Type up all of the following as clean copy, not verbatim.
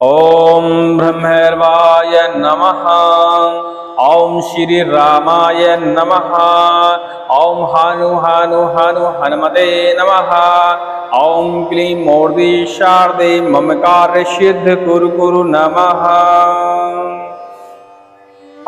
ओम ब्रह्मर्वाय नमः। ओम श्री रामाय नमः। ओम हानु हानु हानु हनुमते नमः। ओम क्लीं मूर्ति शारदे मम कार्य सिद्ध कुरु कुरु नमः।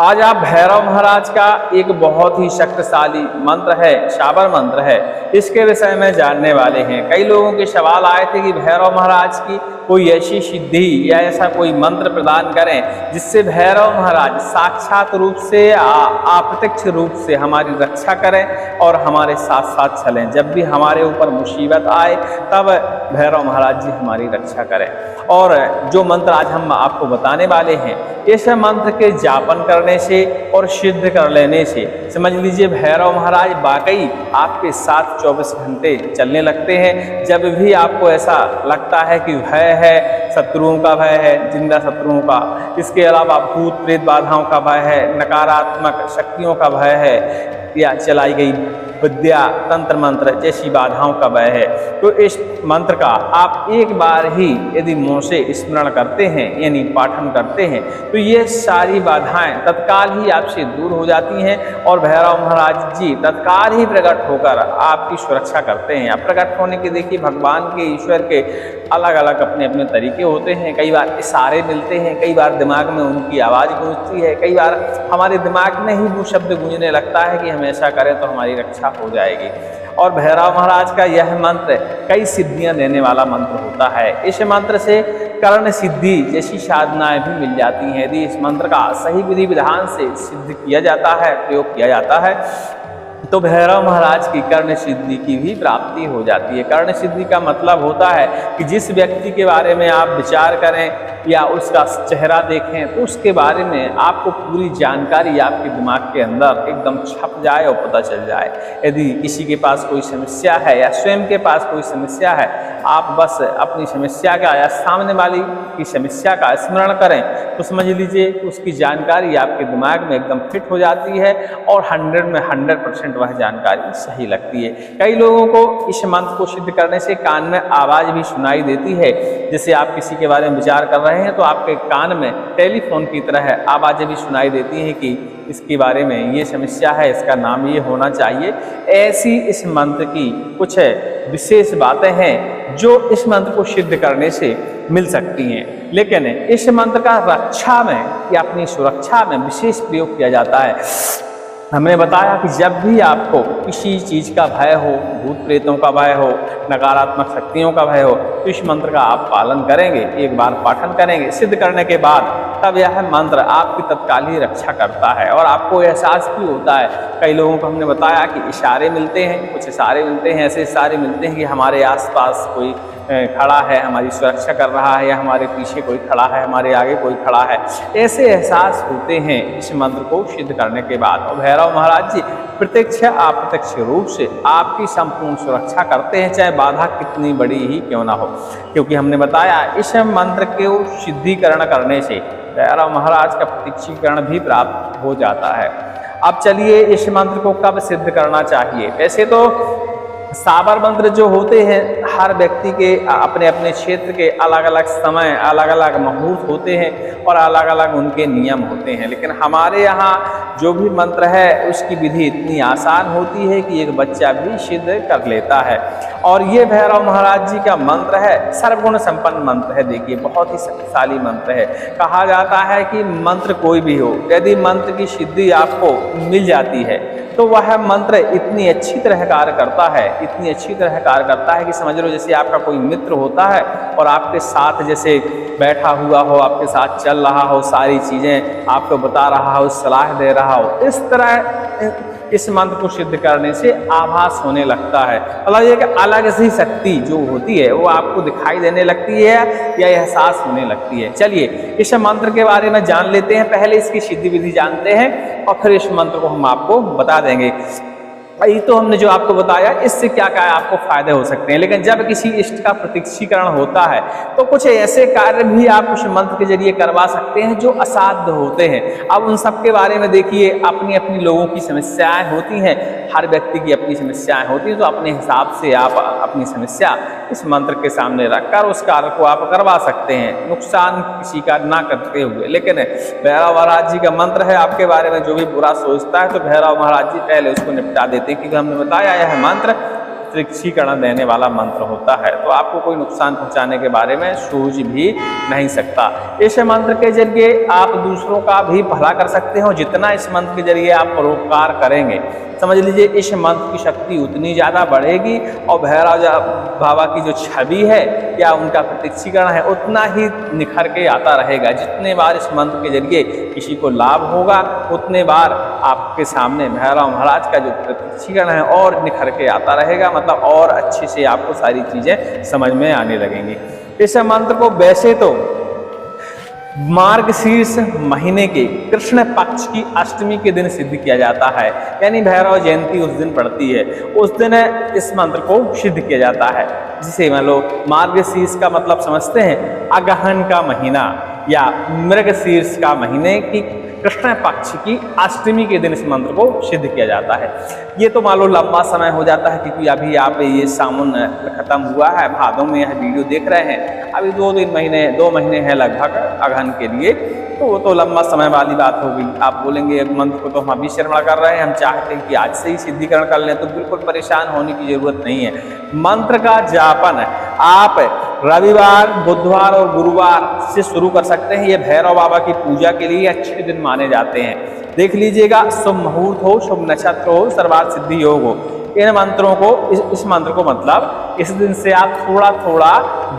आज आप भैरव महाराज का एक बहुत ही शक्तिशाली मंत्र है, शाबर मंत्र है, इसके विषय में जानने वाले हैं। कई लोगों के सवाल आए थे कि भैरव महाराज की कोई ऐसी सिद्धि या ऐसा कोई मंत्र प्रदान करें जिससे भैरव महाराज साक्षात रूप से अप्रत्यक्ष रूप से हमारी रक्षा करें और हमारे साथ साथ चलें। जब भी हमारे ऊपर मुसीबत आए तब भैरव महाराज जी हमारी रक्षा करें। और जो मंत्र आज हम आपको बताने वाले हैं, इस मंत्र के जापन करने से और सिद्ध कर लेने से समझ लीजिए भैरव महाराज वाकई आपके साथ 24 घंटे चलने लगते हैं। जब भी आपको ऐसा लगता है कि भय है, शत्रुओं का भय है, जिंदा शत्रुओं का, इसके अलावा भूत प्रेत बाधाओं का भय है, नकारात्मक शक्तियों का भय है, या चलाई गई विद्या तंत्र मंत्र जैसी बाधाओं का भय है, तो इस मंत्र का आप एक बार ही यदि मुँह से स्मरण करते हैं यानी पाठन करते हैं तो ये सारी बाधाएं तत्काल ही आपसे दूर हो जाती हैं और भैरव महाराज जी तत्काल ही प्रकट होकर आपकी सुरक्षा करते हैं। अब प्रकट होने के देखिए भगवान के, ईश्वर के अलग अलग अपने अपने तरीके होते हैं। कई बार इशारे मिलते हैं, कई बार दिमाग में उनकी आवाज़ गूंजती है, कई बार हमारे दिमाग में ही वो शब्द गूंजने लगता है कि हम ऐसा करें तो हमारी रक्षा हो जाएगी। और भैरव महाराज का यह मंत्र कई सिद्धियां देने वाला मंत्र होता है। इस मंत्र से कर्ण सिद्धि जैसी साधनाएं भी मिल जाती हैं यदि इस मंत्र का सही विधि विधान से सिद्ध किया जाता है, प्रयोग किया जाता है, तो भैरव महाराज की कर्ण सिद्धि की भी प्राप्ति हो जाती है। कर्ण सिद्धि का मतलब होता है कि जिस व्यक्ति के बारे में आप विचार करें या उसका चेहरा देखें तो उसके बारे में आपको पूरी जानकारी आपके दिमाग के अंदर एकदम छप जाए और पता चल जाए। यदि किसी के पास कोई समस्या है या स्वयं के पास कोई समस्या है, आप बस अपनी समस्या का या सामने वाली की समस्या का स्मरण करें तो समझ लीजिए उसकी जानकारी आपके दिमाग में एकदम फिट हो जाती है और 100 में 100% वह जानकारी सही लगती है। कई लोगों को इस मंत्र को सिद्ध करने से कान में आवाज़ भी सुनाई देती है। जैसे आप किसी के बारे में विचार कर रहे हैं तो आपके कान में टेलीफोन की तरह आवाज़ें भी सुनाई देती हैं कि इसके बारे में ये समस्या है, इसका नाम ये होना चाहिए। ऐसी इस मंत्र की कुछ विशेष बातें हैं जो इस मंत्र को सिद्ध करने से मिल सकती हैं, लेकिन इस मंत्र का रक्षा में या अपनी सुरक्षा में विशेष प्रयोग किया जाता है। हमने बताया कि जब भी आपको किसी चीज़ का भय हो, भूत प्रेतों का भय हो, नकारात्मक शक्तियों का भय हो, तो इस मंत्र का आप पालन करेंगे, एक बार पाठन करेंगे, सिद्ध करने के बाद तब यह मंत्र आपकी तत्काल ही रक्षा करता है और आपको एहसास भी होता है। कई लोगों को हमने बताया कि इशारे मिलते हैं, कुछ इशारे मिलते हैं, ऐसे इशारे मिलते हैं कि हमारे आसपास कोई खड़ा है, हमारी सुरक्षा कर रहा है, या हमारे पीछे कोई खड़ा है, हमारे आगे कोई खड़ा है। ऐसे एहसास होते हैं इस मंत्र को सिद्ध करने के बाद। और भैरव महाराज जी प्रत्यक्ष अप्रत्यक्ष रूप से आपकी संपूर्ण सुरक्षा करते हैं, चाहे बाधा कितनी बड़ी ही क्यों ना हो, क्योंकि हमने बताया इस मंत्र को सिद्धिकरण करने से भैरव महाराज का प्रत्यक्षीकरण भी प्राप्त हो जाता है। अब चलिए इस मंत्र को कब सिद्ध करना चाहिए। वैसे तो शाबर मंत्र जो होते हैं हर व्यक्ति के अपने अपने क्षेत्र के अलग अलग समय, अलग अलग मुहूर्त होते हैं और अलग अलग उनके नियम होते हैं, लेकिन हमारे यहाँ जो भी मंत्र है उसकी विधि इतनी आसान होती है कि एक बच्चा भी सिद्ध कर लेता है। और ये भैरव महाराज जी का मंत्र है, सर्वगुण संपन्न मंत्र है। देखिए बहुत ही शक्तिशाली मंत्र है। कहा जाता है कि मंत्र कोई भी हो, यदि मंत्र की सिद्धि आपको मिल जाती है तो वह मंत्र इतनी अच्छी तरह कार्य करता है, इतनी अच्छी तरह कार्य करता है कि समझ लो जैसे आपका कोई मित्र होता है और आपके साथ जैसे बैठा हुआ हो, आपके साथ चल रहा हो, सारी चीज़ें आपको बता रहा हो, सलाह दे रहा हो। इस तरह इस मंत्र को सिद्ध करने से आभास होने लगता है, मतलब ये कि अलग सी शक्ति जो होती है वो आपको दिखाई देने लगती है या एहसास होने लगती है। चलिए इस मंत्र के बारे में जान लेते हैं, पहले इसकी सिद्धि विधि जानते हैं और फिर इस मंत्र को हम आपको बता देंगे। ये तो हमने जो आपको बताया, इससे क्या क्या आपको फायदे हो सकते हैं। लेकिन जब किसी इष्ट का प्रत्यक्षीकरण होता है तो कुछ ऐसे कार्य भी आप उस मंत्र के जरिए करवा सकते हैं जो असाध्य होते हैं। अब उन सब के बारे में देखिए, अपनी अपनी लोगों की समस्याएं होती हैं, हर व्यक्ति की अपनी समस्याएं होती हैं, तो अपने हिसाब से आप अपनी समस्या इस मंत्र के सामने रखकर उस कार्य को आप करवा सकते हैं, नुकसान किसी का ना करते हुए। लेकिन भैरव महाराज जी का मंत्र है, आपके बारे में जो भी बुरा सोचता है तो भैरव महाराज जी पहले उसको निपटा देते हैं, क्योंकि हमने बताया यह मंत्र प्रत्यक्षीकरण देने वाला मंत्र होता है, तो आपको कोई नुकसान पहुंचाने के बारे में सोच भी नहीं सकता। इस मंत्र के जरिए आप दूसरों का भी भला कर सकते हो। जितना इस मंत्र के जरिए आप परोपकार करेंगे, समझ लीजिए इस मंत्र की शक्ति उतनी ज़्यादा बढ़ेगी और भैरव बाबा की जो छवि है या उनका प्रत्यक्षीकरण है उतना ही निखर के आता रहेगा। जितने बार इस मंत्र के जरिए किसी को लाभ होगा, उतने बार आपके सामने भैरव महाराज का जो प्रत्यक्षीकरण है और निखर के आता रहेगा, मतलब और अच्छे से आपको सारी चीज़ें समझ में आने लगेंगी। इस मंत्र को वैसे तो मार्गशीर्ष महीने के कृष्ण पक्ष की अष्टमी के दिन सिद्ध किया जाता है, यानी भैरव जयंती उस दिन पड़ती है, उस दिन इस मंत्र को सिद्ध किया जाता है। जिसे मान लो मार्गशीर्ष का मतलब समझते हैं अगहन का महीना या मृगशीर्ष का महीने की कृष्ण पक्ष की अष्टमी के दिन इस मंत्र को सिद्ध किया जाता है। ये तो मान लो लंबा समय हो जाता है, क्योंकि अभी आप ये सावन खत्म हुआ है, भादों में यह वीडियो देख रहे हैं, अभी 2 महीने हैं लगभग अगहन के लिए, तो वो तो लंबा समय वाली बात होगी। आप बोलेंगे मंत्र को तो हम अभी श्रवण कर रहे हैं, हम चाहते हैं कि आज से ही सिद्धिकरण कर लें, तो बिल्कुल परेशान होने की जरूरत नहीं है। मंत्र का जापन आप रविवार, बुधवार और गुरुवार से शुरू कर सकते हैं। ये भैरव बाबा की पूजा के लिए अच्छे दिन माने जाते हैं। देख लीजिएगा, शुभ मुहूर्त हो, शुभ नक्षत्र हो, सर्वार्थ सिद्धि योग हो, इन मंत्रों को इस मंत्र को मतलब इस दिन से आप थोड़ा थोड़ा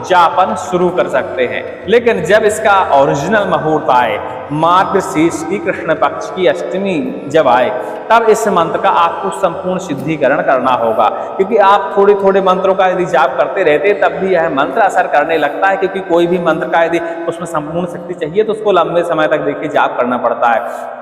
जापन शुरू कर सकते हैं। लेकिन जब इसका ओरिजिनल मुहूर्त आए, मार्गशीर्ष की कृष्ण पक्ष की अष्टमी जब आए, तब इस मंत्र का आपको संपूर्ण सिद्धिकरण करना होगा। क्योंकि आप थोड़े थोड़े मंत्रों का यदि जाप करते रहते तब भी यह मंत्र असर करने लगता है, क्योंकि कोई भी मंत्र का यदि उसमें संपूर्ण शक्ति चाहिए तो उसको लंबे समय तक देखिए जाप करना पड़ता है।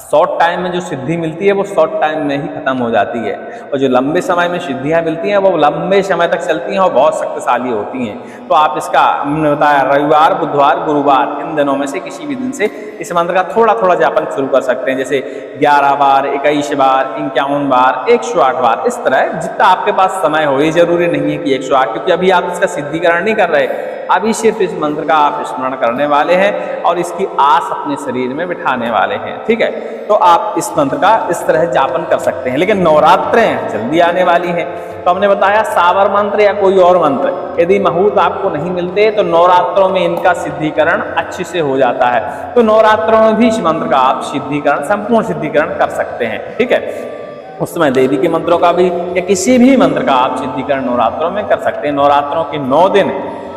शॉर्ट टाइम में जो सिद्धि मिलती है वो शॉर्ट टाइम में ही खत्म हो जाती है, और जो लंबे समय में सिद्धियां मिलती हैं वो लंबे समय तक चलती हैं और बहुत शक्तिशाली होती हैं। तो आप इसका मैंने बताया रविवार, बुधवार, गुरुवार, इन दिनों में से किसी भी दिन से इस मंत्र का थोड़ा थोड़ा जापन शुरू कर सकते हैं। जैसे 11 बार, 21 बार, 51 बार, 108 बार, इस तरह जितना आपके पास समय हो। ये जरूरी नहीं है कि 108, क्योंकि अभी आप इसका सिद्धिकरण नहीं कर रहे, अभी सिर्फ इस मंत्र का आप स्मरण करने वाले हैं और इसकी आस अपने शरीर में बिठाने वाले हैं। ठीक है, तो आप इस मंत्र का इस तरह जापन कर सकते हैं। लेकिन नवरात्रें जल्दी आने वाली हैं, तो हमने बताया सावर मंत्र या कोई और मंत्र यदि मुहूर्त आपको नहीं मिलते तो नवरात्रों में इनका सिद्धिकरण अच्छे से हो जाता है। तो नवरात्रों में भी इस मंत्र का आप सिद्धिकरण, संपूर्ण सिद्धिकरण कर सकते हैं। ठीक है, उस समय देवी के मंत्रों का भी या किसी भी मंत्र का आप सिद्धिकरण नवरात्रों में कर सकते हैं। नवरात्रों के 9 दिन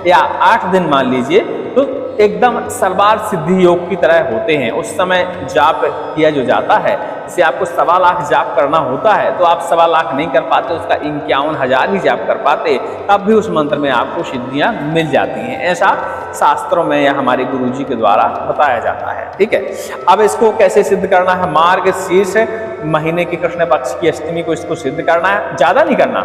या 8 दिन मान लीजिए तो एकदम सर्वार्थ सिद्धि योग की तरह होते हैं। उस समय जाप किया जो जाता है, जैसे आपको 1.25 लाख जाप करना होता है तो आप 1.25 लाख नहीं कर पाते, उसका 51,000 ही जाप कर पाते, तब भी उस मंत्र में आपको सिद्धियां मिल जाती हैं। ऐसा शास्त्रों में या हमारे गुरुजी के द्वारा बताया जाता है। ठीक है, अब इसको कैसे सिद्ध करना है? मार्गशीर्ष महीने की कृष्ण पक्ष की अष्टमी को इसको सिद्ध करना है। ज़्यादा नहीं करना,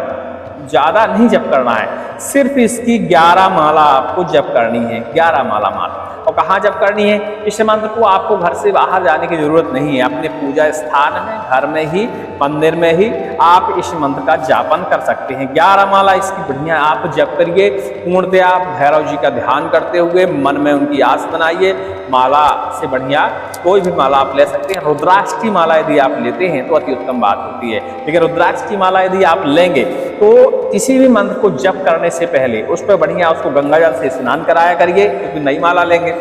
ज़्यादा नहीं जप करना है, सिर्फ इसकी 11 माला आपको जप करनी है। 11 माला मात्र। और कहाँ जप करनी है? इस मंत्र को आपको घर से बाहर जाने की जरूरत नहीं है, अपने पूजा स्थान में, घर में ही, मंदिर में ही आप इस मंत्र का जापन कर सकते हैं। 11 माला इसकी बढ़िया आप जप करिए। पूर्णतः आप भैरव जी का ध्यान करते हुए मन में उनकी आस बनाइए। माला से बढ़िया कोई भी माला आप ले सकते हैं। रुद्राक्ष की माला यदि आप लेते हैं तो अति उत्तम बात होती है, लेकिन रुद्राक्ष की माला यदि आप लेंगे तो किसी भी मंत्र को जप करने से पहले उस पर बढ़िया उसको गंगा जल से स्नान कराया करिए, क्योंकि नई माला लेंगे।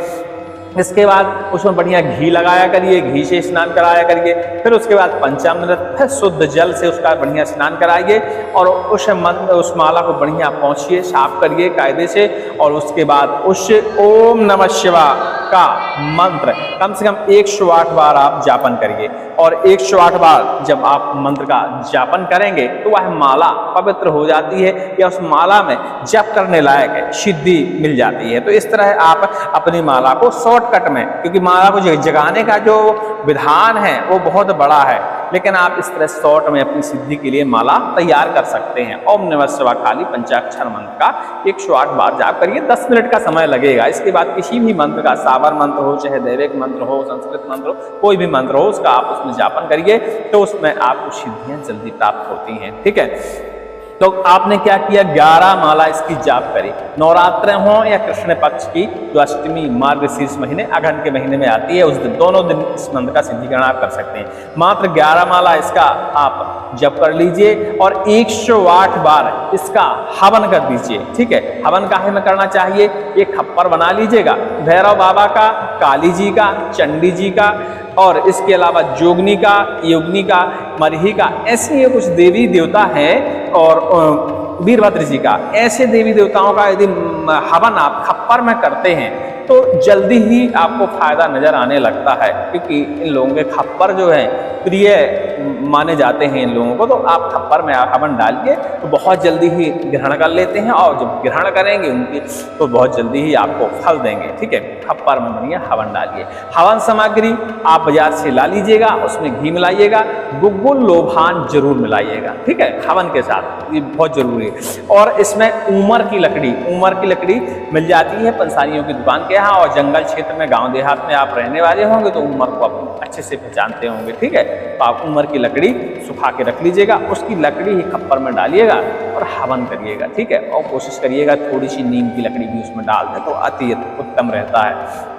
इसके बाद उसमें बढ़िया घी लगाया करिए, घी से स्नान कराया करिए। फिर उसके बाद पंचामृत, फिर शुद्ध जल से उसका बढ़िया स्नान कराइए और उस माला को बढ़िया पोंछिए, साफ करिए कायदे से। और उसके बाद उस ओम नमः शिवाय का मंत्र कम से कम 108 बार आप जापन करिए। और 108 बार जब आप मंत्र का जापन करेंगे तो वह माला पवित्र हो जाती है, या उस माला में जप करने लायक है, सिद्धि मिल जाती है। तो इस तरह आप अपनी माला को शॉर्टकट में, क्योंकि माला को जगाने का जो विधान है वो बहुत बड़ा है, लेकिन आप इस तरह शॉर्ट में अपनी सिद्धि के लिए माला तैयार कर सकते हैं। ओम नमः शिवाय खाली पंचाक्षर मंत्र का 108 बार जाप करिए, 10 मिनट का समय लगेगा। इसके बाद किसी भी मंत्र का, साबर मंत्र हो चाहे दैविक मंत्र हो, संस्कृत मंत्र हो, कोई भी मंत्र हो, उसका आप उसमें जापन करिए तो उसमें आपको सिद्धियां जल्दी प्राप्त होती हैं। ठीक है, तो आपने क्या किया, 11 माला इसकी जाप करी। नवरात्र हो या कृष्ण पक्ष की जो अष्टमी मार्गशीर्ष महीने अगहन के महीने में आती है, उस दिन दोनों दिन इस मंत्र का सिद्धिकरण आप कर सकते हैं। मात्र 11 माला इसका आप जप कर लीजिए और 108 बार इसका हवन कर दीजिए। ठीक है, हवन काहे में करना चाहिए, एक खप्पर बना लीजिएगा भैरव बाबा का, काली जी का, चंडी जी का और इसके अलावा जोगनी का, योगनी का, मरही का, ऐसे ये कुछ देवी देवता हैं और वीरभद्र जी का, ऐसे देवी देवताओं का यदि हवन आप खप्पर में करते हैं तो जल्दी ही आपको फायदा नजर आने लगता है, क्योंकि इन लोगों के खप्पर जो है प्रिय माने जाते हैं इन लोगों को। तो आप खप्पर में हवन डालिए तो बहुत जल्दी ही ग्रहण कर लेते हैं और जब ग्रहण करेंगे उनके तो बहुत जल्दी ही आपको फल देंगे। ठीक है, खप्पर में बनिए, हवन डालिए। हवन सामग्री आप बाजार से ला लीजिएगा, उसमें घी मिलाइएगा, गुग्गुल लोभान जरूर मिलाइएगा। ठीक है, हवन के साथ, ये बहुत जरूरी है। और इसमें ऊमर की लकड़ी मिल जाती है पंसारियों की दुकान के यहाँ, और जंगल क्षेत्र में, गांव देहात में आप रहने वाले होंगे तो ऊमर को आप अच्छे से पहचानते होंगे। ठीक है, तो आप ऊमर की लकड़ी सुखा के रख लीजिएगा, उसकी लकड़ी ही खप्पर में डालिएगा और हवन करिएगा। ठीक है, और कोशिश करिएगा थोड़ी सी नीम की लकड़ी भी उसमें डाल दें तो अति उत्तम रहता है।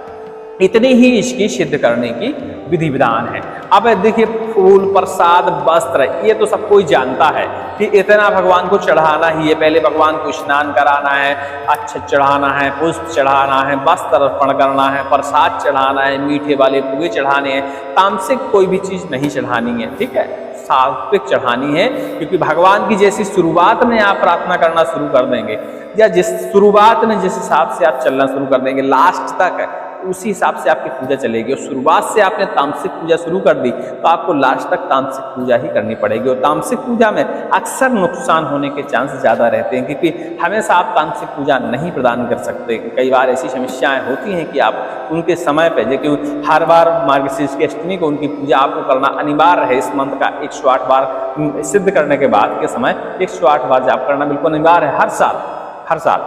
इतनी ही इसकी सिद्ध करने की विधि विधान है। अब देखिए, फूल, प्रसाद, वस्त्र, ये तो सब कोई जानता है कि इतना भगवान को चढ़ाना ही है। पहले भगवान को स्नान कराना है, अच्छा चढ़ाना है, पुष्प चढ़ाना है, वस्त्र अर्पण करना है, प्रसाद चढ़ाना है, मीठे वाले पुए चढ़ाने हैं। तामसिक कोई भी चीज़ नहीं चढ़ानी है। ठीक है, सात्विक चढ़ानी है, क्योंकि भगवान की जैसी शुरुआत में आप प्रार्थना करना शुरू कर देंगे या जिस शुरुआत में जिस हिसाब से आप चलना शुरू कर देंगे लास्ट तक उसी हिसाब से आपकी पूजा चलेगी। और शुरुआत से आपने तामसिक पूजा शुरू कर दी तो आपको लास्ट तक तामसिक पूजा ही करनी पड़ेगी। और तामसिक पूजा में अक्सर नुकसान होने के चांस ज़्यादा रहते हैं, क्योंकि हमेशा आप तामसिक पूजा नहीं प्रदान कर सकते। कई बार ऐसी समस्याएं होती हैं कि आप उनके समय पर, क्योंकि हर बार मार्गशीर्ष की अष्टमी को उनकी पूजा आपको करना अनिवार्य है। इस मंत्र का 108 बार सिद्ध करने के बाद के समय 108 बार जाप करना बिल्कुल अनिवार्य है, हर साल।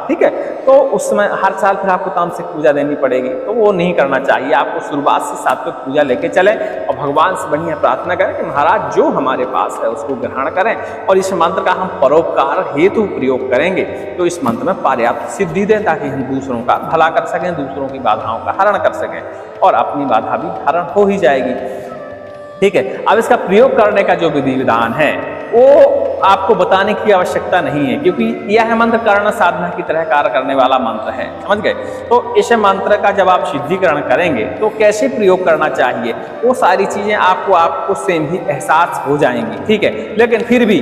ठीक है, तो उस समय हर साल फिर आपको तामसिक पूजा देनी पड़ेगी, तो वो नहीं करना चाहिए। आपको शुरुआत से सात्विक पूजा लेके चलें और भगवान से बढ़िया प्रार्थना करें कि महाराज जो हमारे पास है उसको ग्रहण करें, और इस मंत्र का हम परोपकार हेतु प्रयोग करेंगे तो इस मंत्र में पर्याप्त सिद्धि दें, ताकि हम दूसरों का भला कर सकें, दूसरों की बाधाओं का हरण कर सकें, और अपनी बाधा भी हरण हो ही जाएगी। ठीक है, अब इसका प्रयोग करने का जो विधि विधान है वो आपको बताने की आवश्यकता नहीं है, क्योंकि यह मंत्र कर्ण साधना की तरह कार्य करने वाला मंत्र है। समझ गए? तो इस मंत्र का जब आप सिद्धिकरण करेंगे तो कैसे प्रयोग करना चाहिए वो सारी चीजें आपको सेम ही एहसास हो जाएंगी। ठीक है, लेकिन फिर भी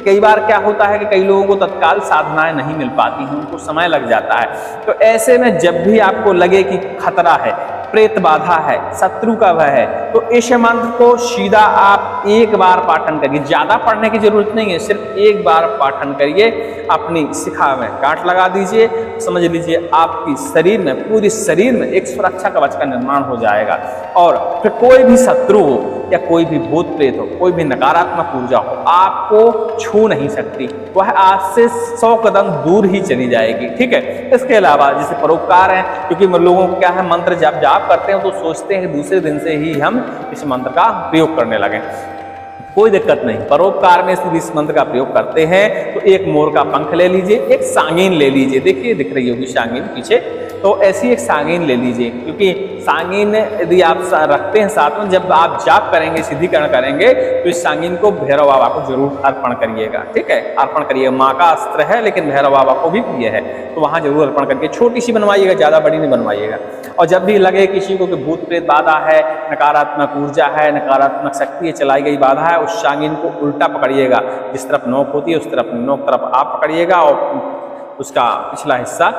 कई बार क्या होता है कि कई लोगों को तत्काल साधनाएं नहीं मिल पाती हैं, उनको समय लग जाता है। तो ऐसे में जब भी आपको लगे कि खतरा है, प्रेत बाधा है, शत्रु का भय है, तो इस मंत्र को सीधा आप एक बार पाठन करिए। ज्यादा पढ़ने की जरूरत नहीं है, सिर्फ एक बार पाठन करिए, अपनी शिखा में गांठ लगा दीजिए। समझ लीजिए आपकी शरीर में, पूरी शरीर में एक सुरक्षा कवच का निर्माण हो जाएगा, और फिर कोई भी शत्रु हो या कोई भी भूत प्रेत हो, कोई भी नकारात्मक ऊर्जा हो, आपको छू नहीं सकती, वह आपसे 100 कदम दूर ही चली जाएगी। ठीक है, इसके अलावा जैसे परोपकार है, क्योंकि लोगों को क्या है, मंत्र जब जाप करते हैं तो सोचते हैं कि दूसरे दिन से ही हम इस मंत्र का प्रयोग करने लगे। कोई दिक्कत नहीं, परोपकार में यदि इस मंत्र का प्रयोग करते हैं तो एक मोर का पंख ले लीजिए, एक सांगीन ले लीजिए, देखिए दिख रही होगी सांगीन पीछे, तो ऐसी एक सांगीन ले लीजिए, क्योंकि सांगीन यदि आप रखते हैं साथ में, जब आप जाप करेंगे, सिद्धिकरण करेंगे, तो इस सांगीन को भैरव बाबा को जरूर अर्पण करिएगा। ठीक है, अर्पण करिएगा। माँ का अस्त्र है लेकिन भैरव बाबा को भी प्रिय है, तो वहाँ जरूर अर्पण करके छोटी सी बनवाइएगा, ज़्यादा बड़ी नहीं बनवाइएगा। और जब भी लगे किसी को कि भूत प्रेत बाधा है, नकारात्मक ऊर्जा है, नकारात्मक शक्ति चलाई गई बाधा है, उस सांगीन को उल्टा पकड़िएगा, जिस तरफ नोक होती है उस तरफ नोक तरफ आप पकड़िएगा, और उसका पिछला हिस्सा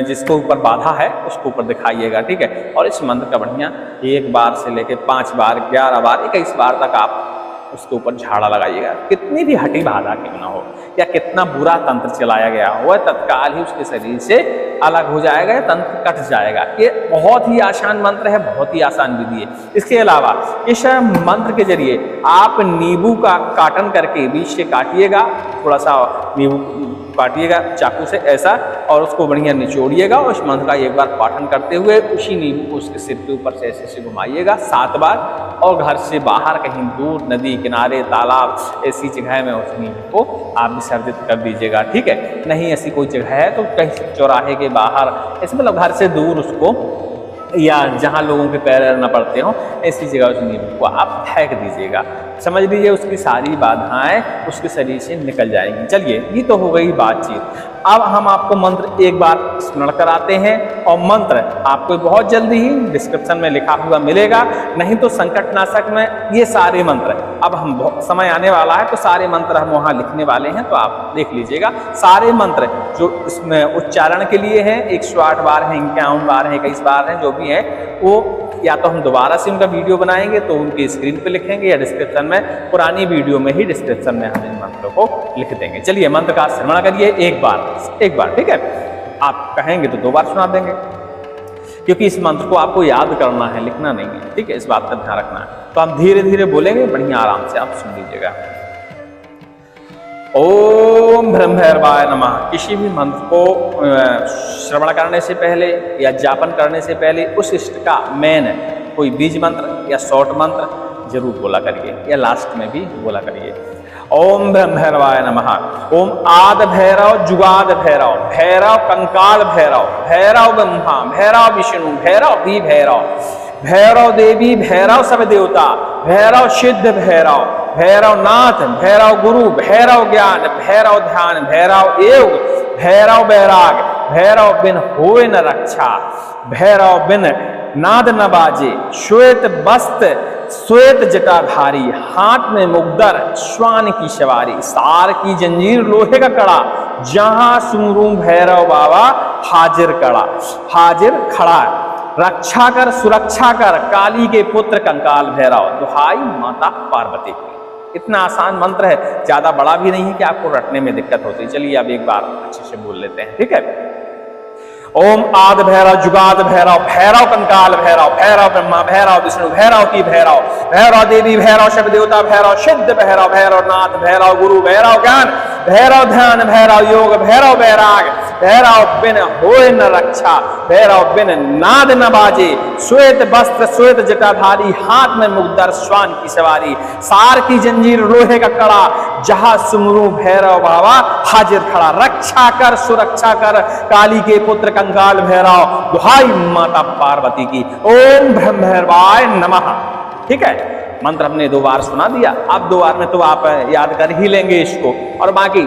जिसको ऊपर बाधा है उसको ऊपर दिखाइएगा। ठीक है, और इस मंत्र का बढ़िया 1 बार से लेकर 5 बार, 11 बार, 21 बार तक आप उसके ऊपर झाड़ा लगाइएगा। कितनी भी हठी बाधा क्यों ना हो या कितना बुरा तंत्र चलाया गया हो, वह तत्काल ही उसके शरीर से अलग हो जाएगा, तंत्र कट जाएगा। ये बहुत ही आसान मंत्र है, बहुत ही आसान विधि है। इसके अलावा इस मंत्र के जरिए आप नींबू का काटन करके बीच से काटिएगा, थोड़ा सा नींबू काटिएगा चाकू से ऐसा, और उसको बढ़िया निचोड़िएगा। उस मंत्र का एक बार पाठन करते हुए उसी नींबू को उसके सिर के ऊपर से ऐसे घुमाइएगा 7 बार, और घर से बाहर कहीं दूर नदी किनारे तालाब ऐसी जगह में उस नींबू को आप विसर्जित कर दीजिएगा। ठीक है, नहीं ऐसी कोई जगह है तो कहीं चौराहे के बाहर ऐसे, मतलब घर से दूर उसको, या जहाँ लोगों के पैर न पड़ते हों ऐसी जगह उस नींबू को आप फेंक दीजिएगा। समझ लीजिए उसकी सारी बाधाएं उसके शरीर से निकल जाएंगी। चलिए, ये तो हो गई बातचीत। अब हम आपको मंत्र एक बार स्मरण कराते हैं, और मंत्र आपको बहुत जल्दी ही डिस्क्रिप्शन में लिखा हुआ मिलेगा, नहीं तो संकटनाशक में ये सारे मंत्र, अब हम बहुत समय आने वाला है तो सारे मंत्र हम वहाँ लिखने वाले हैं, तो आप देख लीजिएगा। सारे मंत्र जो इसमें उच्चारण के लिए हैं 108 बार हैं, 51 बार हैं, 21 बार हैं, जो भी हैं वो या तो हम दोबारा से उनका वीडियो बनाएंगे तो उनकी स्क्रीन पे लिखेंगे, या डिस्क्रिप्शन में पुरानी वीडियो में ही डिस्क्रिप्शन में हम इन मंत्रों को लिख देंगे। चलिए मंत्र का श्रवण करिए एक बार, ठीक है। आप कहेंगे तो 2 बार सुना देंगे, क्योंकि इस मंत्र को आपको याद करना है, लिखना नहीं है। ठीक है, इस बात का ध्यान रखना है। तो हम धीरे धीरे बोलेंगे, बढ़िया आराम से आप सुन लीजिएगा। ओम ब्रह्मभैरवाय नमः। किसी भी मंत्र को श्रवण करने से पहले या जापन करने से पहले उस इष्ट का मेन कोई बीज मंत्र या शॉर्ट मंत्र जरूर बोला करिए, या लास्ट में भी बोला करिए। ओम ब्रह्मभैरवाय नमः। ओम आद भैरव जुगाद भैरव, भैरव कंकाल भैरव, भैरव ब्रह्मा, भैरव विष्णु, भैरव भी भैरव, भैरव देवी, भैरव सब देवता, भैरव सिद्ध भैरव, भैरव नाथ, भैरव गुरु, भैरव ज्ञान, भैरव ध्यान, भैरव योग, भैरव बैराग, भैरव बिन होए न रक्षा, भैरव बिन नाद न बाजे, श्वेत वस्त्र श्वेत जटाधारी, हाथ में मुग्दर, श्वान की सवारी, सार की जंजीर लोहे का कड़ा, जहां सुमरू भैरव बाबा हाजिर खड़ा, रक्षा कर सुरक्षा कर, काली के पुत्र कंकाल भैरव, दुहाई माता पार्वती की। इतना आसान मंत्र है, ज्यादा बड़ा भी नहीं है कि आपको रटने में दिक्कत होती है। चलिए अब एक बार अच्छे से बोल लेते हैं, ठीक है। ओम आद भैरव जुगाद भैरव, भैरव कंकाल भैरव, भैरव ब्रह्मा, भैरव विष्णु, भैरव की भैरव, भैरव देवी, भैरव सब देवता, भैरव सिद्ध भैरव, भैरव नाथ, भैरव गुरु, भैरव ज्ञान, भैरव ध्यान, भैरव योग, भैरव बैराग, भैरव बिन होए न रक्षा, भैरव बिन नाद न बाजे, श्वेत वस्त्र श्वेत जटाधारी, हाथ में मुग्दर, श्वान की सवारी, सार की जंजीर लोहे का कड़ा, जहां सुमरू भैरव बाबा हाजिर खड़ा, रक्षा कर सुरक्षा कर, काली के पुत्र कंकाल भैरव, दुहाई माता पार्वती की। ओम ब्रह्मभैरवाय नमः। ठीक है, मंत्र हमने 2 बार सुना दिया, अब 2 बार में तो आप याद कर ही लेंगे इसको, और बाकी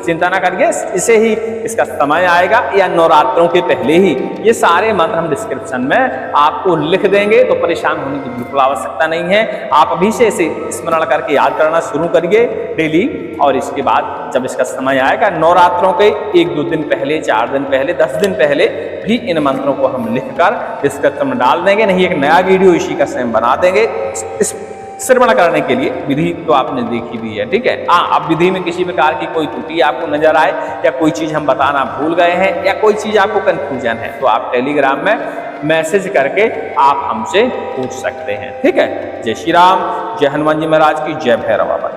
चिंता ना करिए, इसे ही इसका समय आएगा या नवरात्रों के पहले ही ये सारे मंत्र हम डिस्क्रिप्शन में आपको लिख देंगे, तो परेशान होने की बिल्कुल आवश्यकता नहीं है। आप अभी से इसे स्मरण करके याद करना शुरू करिए डेली, और इसके बाद जब इसका समय आएगा नवरात्रों के 1-2 दिन पहले, 4 दिन पहले, 10 दिन पहले भी इन मंत्रों को हम लिखकर डिस्क्रिप्शन में डाल देंगे, नहीं एक नया वीडियो इसी का सेम बना देंगे। इस श्रवण करने के लिए विधि तो आपने देखी भी है, ठीक है। हाँ, अब विधि में किसी प्रकार की कोई त्रुटि आपको नजर आए, या कोई चीज हम बताना भूल गए हैं, या कोई चीज आपको कंफ्यूजन है, तो आप टेलीग्राम में मैसेज करके आप हमसे पूछ सकते हैं, ठीक है। जय श्री राम, जय हनुमान जी महाराज की, जय भैरव बाबा।